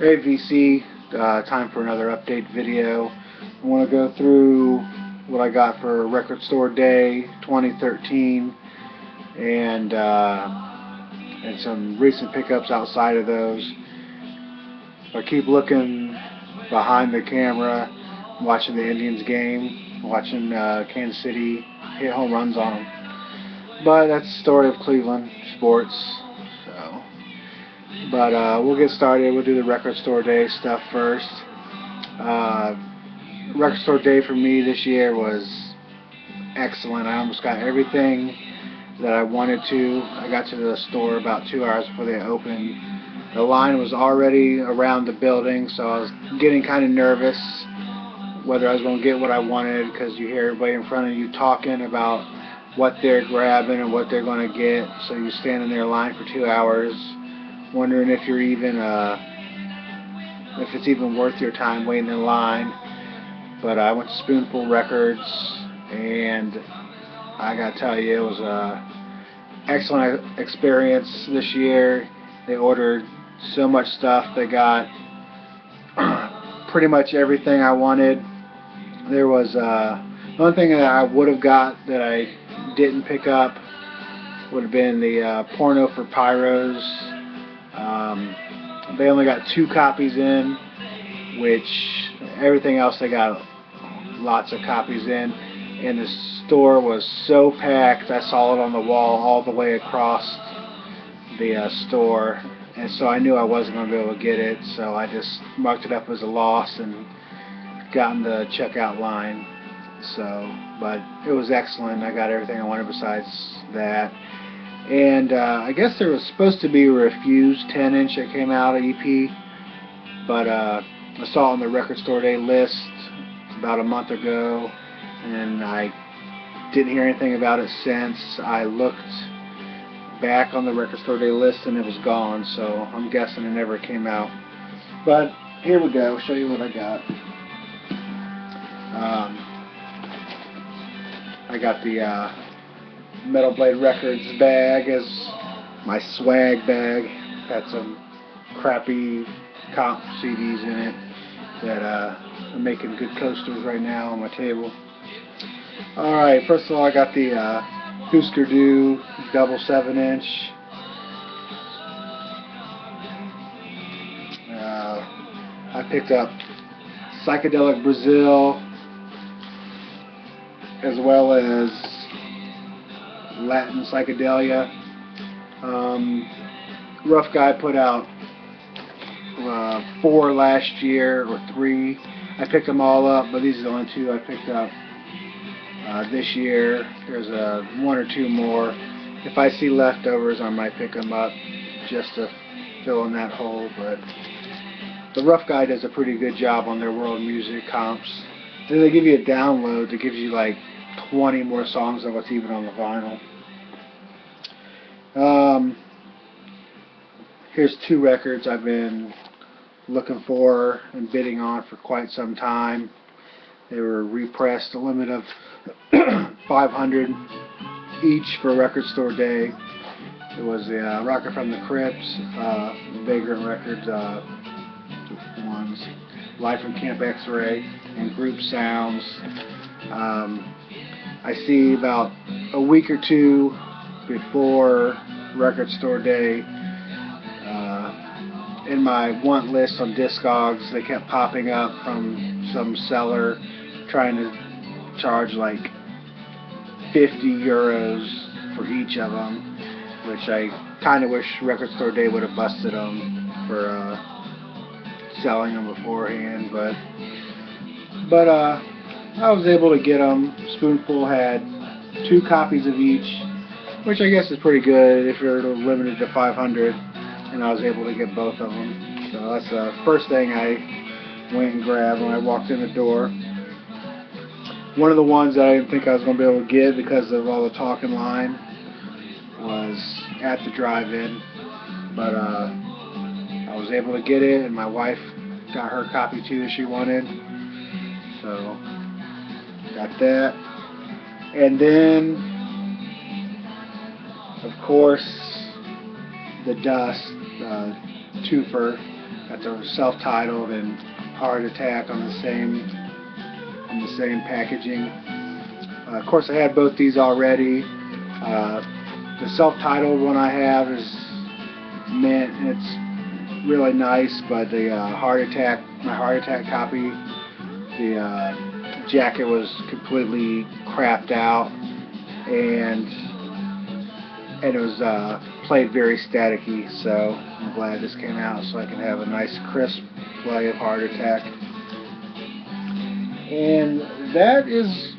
Hey VC, time for another update video. I want to go through what I got for Record Store Day 2013 and some recent pickups outside of those. I keep looking behind the camera, watching the Indians game, watching Kansas City hit home runs on them. But that's the story of Cleveland sports. So. But we'll get started. We'll do the Record Store Day stuff first. Record Store Day for me this year was excellent. I almost got everything that I wanted to. I got to the store about 2 hours before they opened. The line was already around the building, so I was getting kind of nervous whether I was going to get what I wanted, because you hear everybody in front of you talking about what they're grabbing and what they're going to get. So you stand in their line for 2 hours, wondering if you're even if it's even worth your time waiting in line. But I went to Spoonful Records, and I gotta tell you, it was a excellent experience this year. They ordered so much stuff. They got pretty much everything I wanted. There was the only thing that I would have got that I didn't pick up would have been the Porno for Pyros. They only got 2 copies in, which everything else they got lots of copies in. And the store was so packed, I saw it on the wall all the way across the store, and so I knew I wasn't going to be able to get it, so I just marked it up as a loss and got in the checkout line. But it was excellent. I got everything I wanted besides that. And I guess there was supposed to be a Refused 10-inch that came out of EP, but I saw it on the Record Store Day list about a month ago, and I didn't hear anything about it since. I looked back on the Record Store Day list and it was gone, so I'm guessing it never came out. But here we go. I'll show you what I got. I got the Metal Blade Records bag as my swag bag. Had some crappy comp CDs in it that are making good coasters right now on my table. Alright, first of all, I got the Husker Du double 7-inch. I picked up Psychedelic Brazil, as well as Latin Psychedelia. Rough Guy put out 4 last year, or 3. I picked them all up, but these are the only 2 I picked up this year. There's 1 or 2 more. If I see leftovers, I might pick them up just to fill in that hole. But the Rough Guy does a pretty good job on their world music comps. Then they give you a download that gives you like 20 more songs than what's even on the vinyl. Here's 2 records I've been looking for and bidding on for quite some time. They were repressed, a limit of 500 each for Record Store Day. It was the Rocket from the Crypts, Vagrant Records ones, Live from Camp X-Ray, and Group Sounds. I see about a week or 2 before Record Store Day, in my want list on Discogs, they kept popping up from some seller trying to charge like 50 euros for each of them, which I kind of wish Record Store Day would have busted them for selling them beforehand, but I was able to get them. Spoonful had 2 copies of each, which I guess is pretty good if you're limited to 500, and I was able to get both of them. So that's the first thing I went and grabbed when I walked in the door. One of the ones that I didn't think I was going to be able to get because of all the talk in line was at the drive-in, but I was able to get it, and my wife got her copy too that she wanted, so got that. And then, of course, the Dust twofer. Got the self-titled and Heart Attack on the same packaging. Of course, I had both these already. The self-titled one I have is mint. It's really nice, but the my Heart Attack copy, the jacket was completely crapped out, and it was played very staticky. So I'm glad this came out so I can have a nice crisp play of Heart Attack. And that is.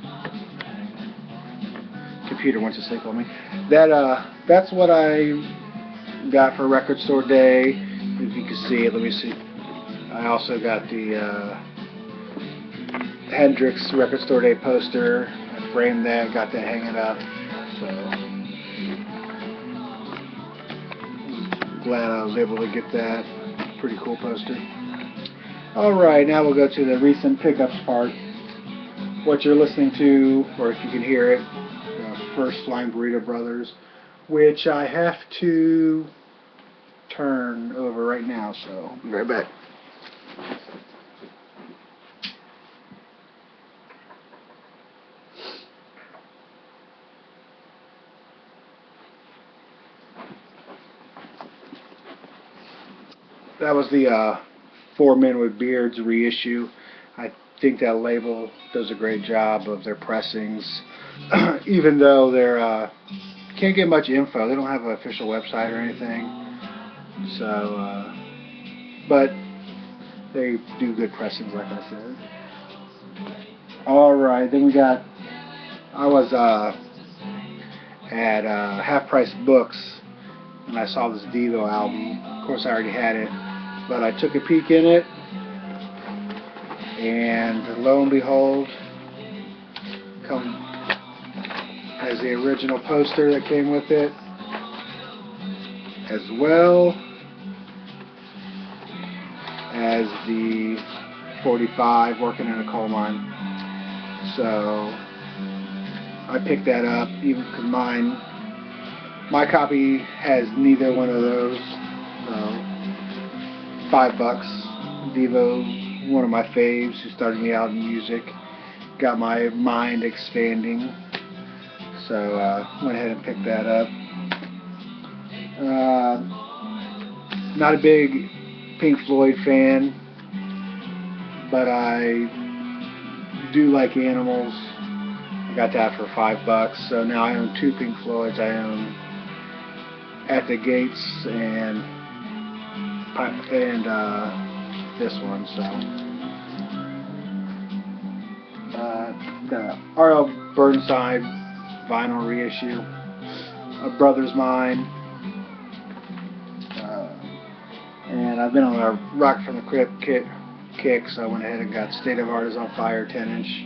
Computer went to sleep on me. That's what I got for Record Store Day. If you can see it, let me see. I also got the Hendrix Record Store Day poster. I framed that, got that hanging up. So glad I was able to get that. Pretty cool poster. Alright, now we'll go to the recent pickups part. What you're listening to, or if you can hear it, First Flying Burrito Brothers, which I have to turn over right now, so I'll be right back. That was the Four Men with Beards reissue. I think that label does a great job of their pressings. Even though they're can't get much info, they don't have an official website or anything. So, but they do good pressings, like I said. All right, then we got. I was at Half Price Books, and I saw this Devo album. Of course, I already had it, but I took a peek in it, and lo and behold, as the original poster that came with it, as well as the 45 Working in a Coal Mine. So I picked that up, even because my copy has neither one of those. So $5. Devo, one of my faves, who started me out in music, got my mind expanding. So went ahead and picked that up. Not a big Pink Floyd fan, but I do like Animals. I got that for $5. So now I own two Pink Floyds. I own At the Gates and this one. So the R.L. Burnside vinyl reissue, A Brother's Mine, and I've been on a Rock from the Crypt kick, so I went ahead and got State of Art is on Fire 10-inch.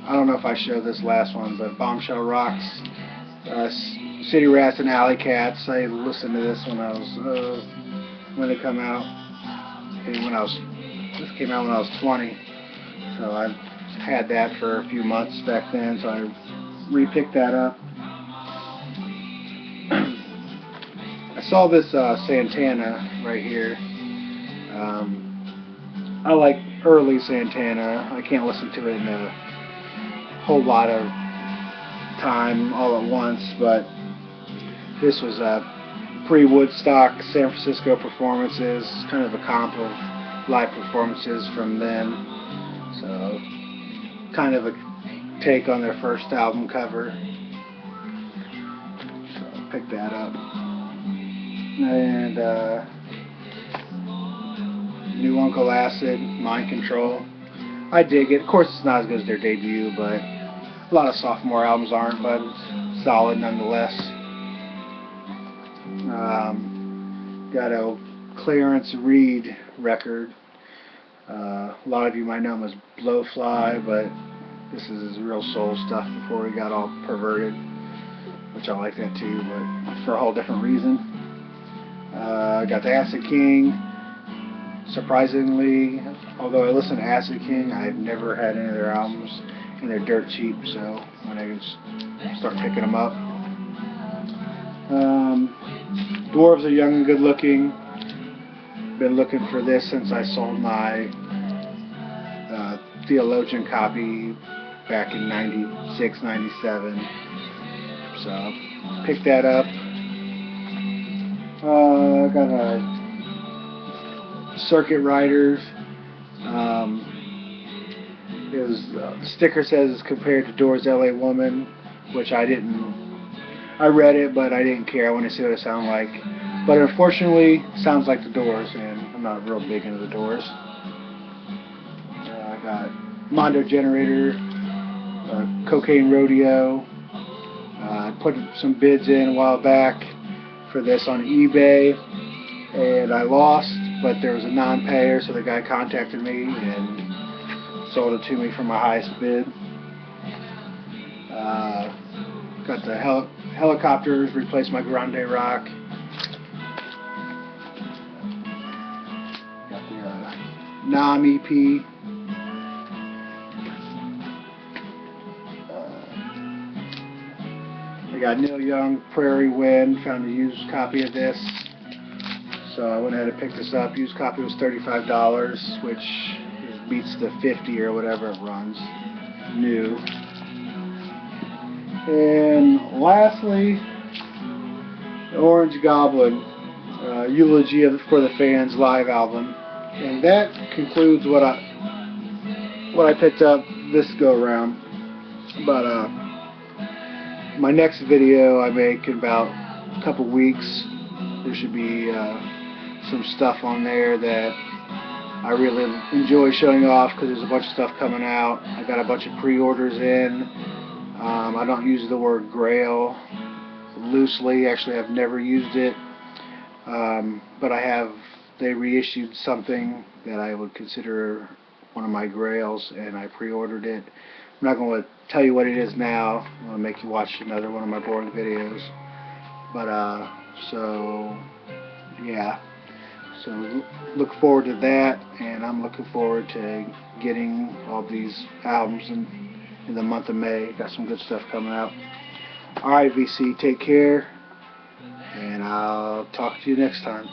I don't know if I showed this last one, but Bombshell Rocks, City Rats and Alley Cats. I listened to this when it came out, and this came out when I was 20. So I had that for a few months back then, so I re-picked that up. I saw this Santana right here. I like early Santana. I can't listen to it in a whole lot of time all at once, but this was pre-Woodstock San Francisco performances, kind of a comp of live performances from then. So, kind of a take on their first album cover. So, pick that up. And New Uncle Acid, Mind Control. I dig it. Of course, it's not as good as their debut, but a lot of sophomore albums aren't, but it's solid nonetheless. Got a Clarence Reed record. A lot of you might know him as Blowfly, but this is his real soul stuff before he got all perverted, which I like that too, but for a whole different reason. Got the Acid King. Surprisingly, although I listen to Acid King, I've never had any of their albums, and they're dirt cheap, so when I start picking them up. Dwarves are young and good looking. Been looking for this since I sold my Theologian copy back in 96, 97. So, picked that up. Got a Circuit Riders. The sticker says it's compared to Doors LA Woman, which I didn't. I read it, but I didn't care. I want to see what it sounds like. But unfortunately, it sounds like the Doors, and I'm not real big into the Doors. I got Mondo Generator, Cocaine Rodeo. I put some bids in a while back for this on eBay, and I lost, but there was a non-payer, so the guy contacted me and sold it to me for my highest bid. Got the helicopters, replaced my Grande Rock. Got the Nam EP. I got Neil Young, Prairie Wind. Found a used copy of this, so I went ahead and picked this up. Used copy was $35, which beats the 50 or whatever it runs new. And lastly, the Orange Goblin Eulogy for the Fans live album. And that concludes what I picked up this go around. But my next video I make in about a couple weeks, there should be some stuff on there that I really enjoy showing off because there's a bunch of stuff coming out. I got a bunch of pre-orders in. I don't use the word grail loosely. Actually, I've never used it. But they reissued something that I would consider one of my grails, and I pre-ordered it. I'm not going to tell you what it is now. I'm going to make you watch another one of my boring videos. But, so, yeah. So look forward to that, and I'm looking forward to getting all these albums in the month of May. Got some good stuff coming out. Alright, VC, take care, and I'll talk to you next time.